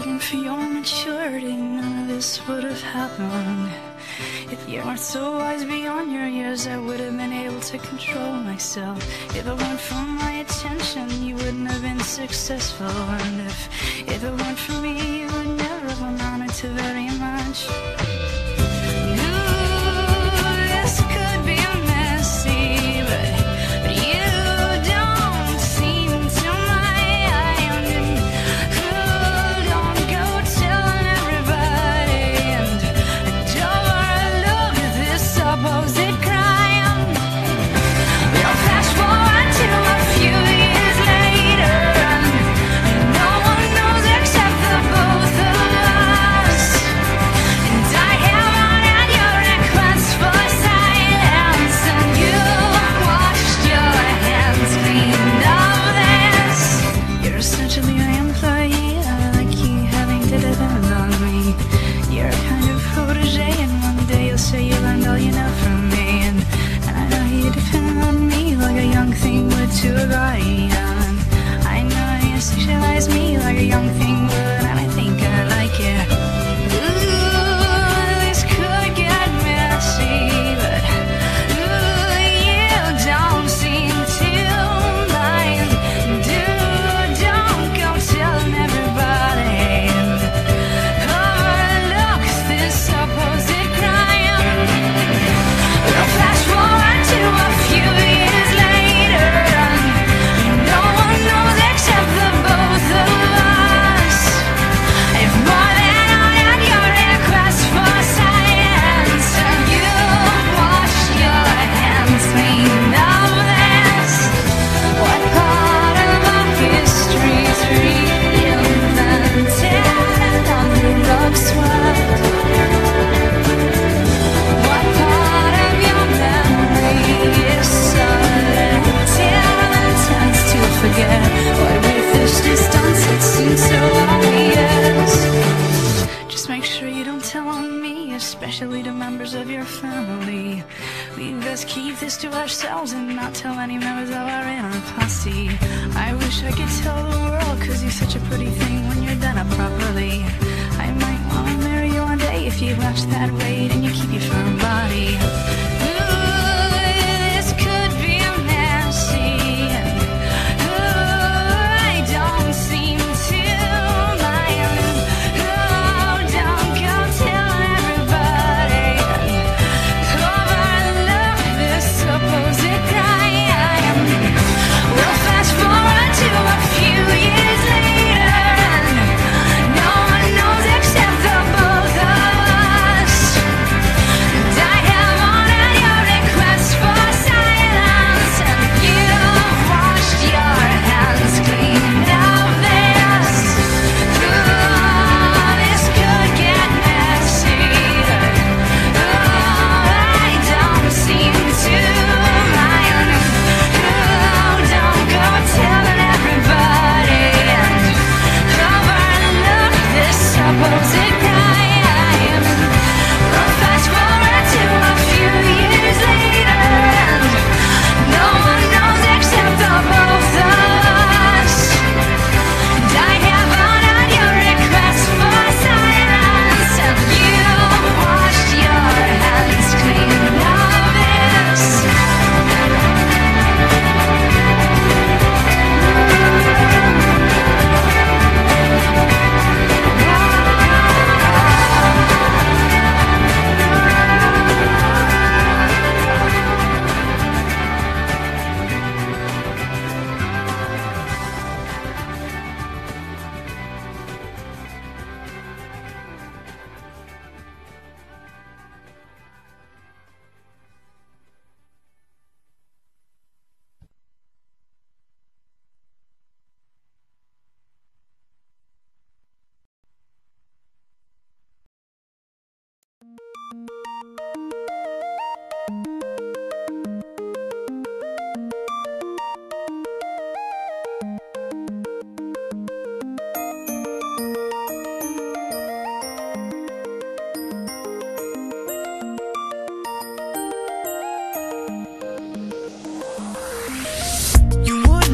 looking for your maturity. None of this would have happened if you weren't so wise beyond your years. I would have been able to control myself. If it weren't for my attention, you wouldn't have been successful. And if it weren't for me, you would never have amounted to very much. This could be messy, but you don't seem to mind. And don't go telling everybody, and don't overlook this supposed crime. We'll flash forward to a few years later, and no one knows except the both of us. And I haven't had your request for silence, and you washed your hands clean of this. You're essentially an employee. I like you having to depend on me. You're a kind of protege, and one day you'll say you learned all you know from me. And I know you depend on me like a young thing would to a guardian. I know you sexualize me like a young thing would, and I think I like it. Ooh, this could get messy, but ooh, you don't seem to mind. Don't go telling everybody, and overlook this supposed crime. We'll flash forward to a few years later, and no one knows except the both of us. If more than I had your request for silence, and you washed your hands clean of this. What part of our history's reinvented on the rug swept? What part of your memory is selective and tends to forget? What with this distance it seems so obvious. Just make sure you don't tell on me, especially to members of your family. We best keep this to ourselves and not tell any members of our inner posse. I wish I could tell the world, cause you're such a pretty thing when you're done up properly. I might wanna marry you one day if you watch that weight and you keep your firm body. Ooh, this could be messy, and ooh, I don't seem to mind. Oh, don't go telling everybody, and overlook this supposed crime. We'll fast forward to a few years later, and no one knows except the both of us. And I have honored your request for silence, and you've washed your hands clean of this. Ooh, this could get messy, but ooh, I don't seem to mind. Ooh, don't go telling everybody, and overlook this supposed crime. We'll fast forward to a few years later, and no one knows except the both of us. And I have honored your request for silence, and you washed your hands clean of this.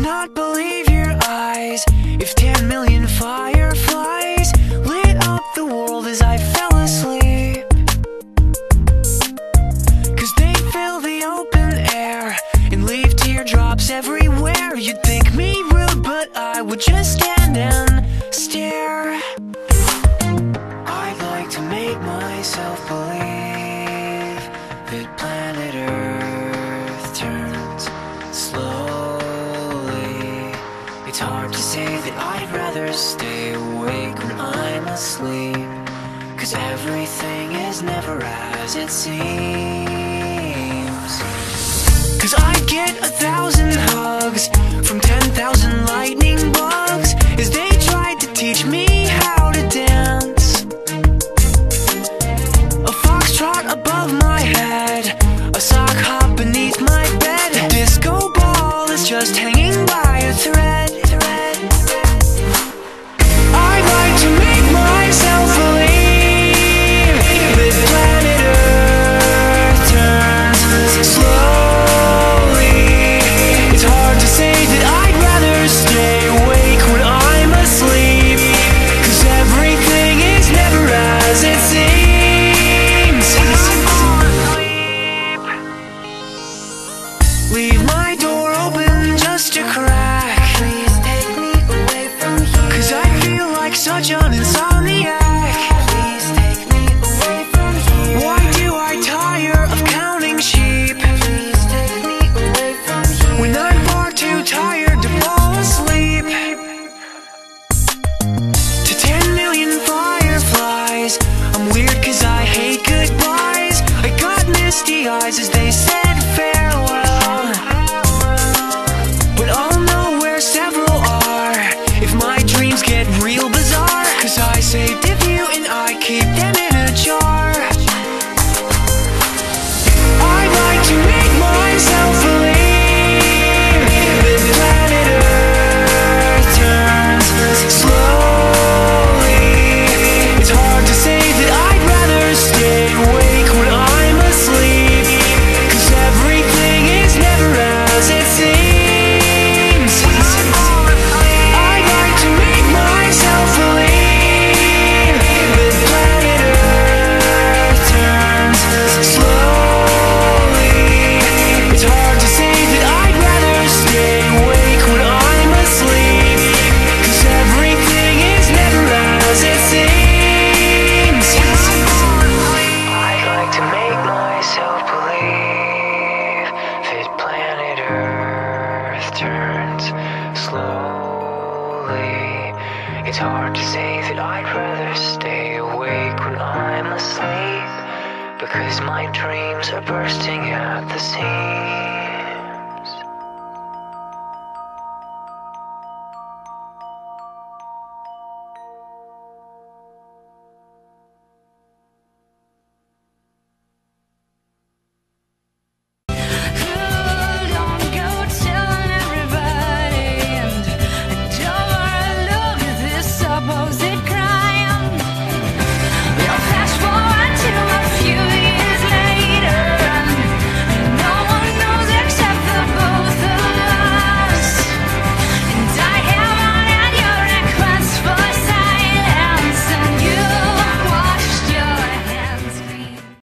not believe your eyes if 10 million fireflies just stand and stare. I'd like to make myself believe that planet Earth turns slowly. It's hard to say that I'd rather stay awake when I'm asleep, 'cause everything is never as it seems. 'Cause I get 1,000 hugs from 10,000 lightning bugs as they tried to teach me how to dance. A foxtrot above my head, a sock hop beneath my bed. A disco ball is just hanging by a thread. I'd like to make myself believe that planet Earth turns slowly. It's hard to say that I'd rather stay awake when I'm asleep, 'cause everything is never as it seems. Leave my door open just a crack. Please take me away from here, 'cause I feel like such an insomniac. Please take me away from here. Why do I tire of counting sheep? Please take me away from here, when I'm far too tired to fall asleep. To 10 million fireflies, I'm weird 'cause I hate goodbyes. I got misty eyes as they said farewell, but I'll know where several are if my dreams get real bizarre, 'cause I saved a few and I keep them in a jar. I'd like to make myself believe that planet Earth turns slowly. It's hard to say that I'd rather stay awake when I'm asleep, 'cause everything is never as it seems. I'd like to make myself believe that planet Earth turns slowly. It's hard to say that I'd rather stay awake when I'm asleep, 'cause everything is never as it seems. I'd like to make myself believe that planet Earth turns slowly. It's hard to say that I'd rather stay awake when I'm asleep, because my dreams are bursting at the seams.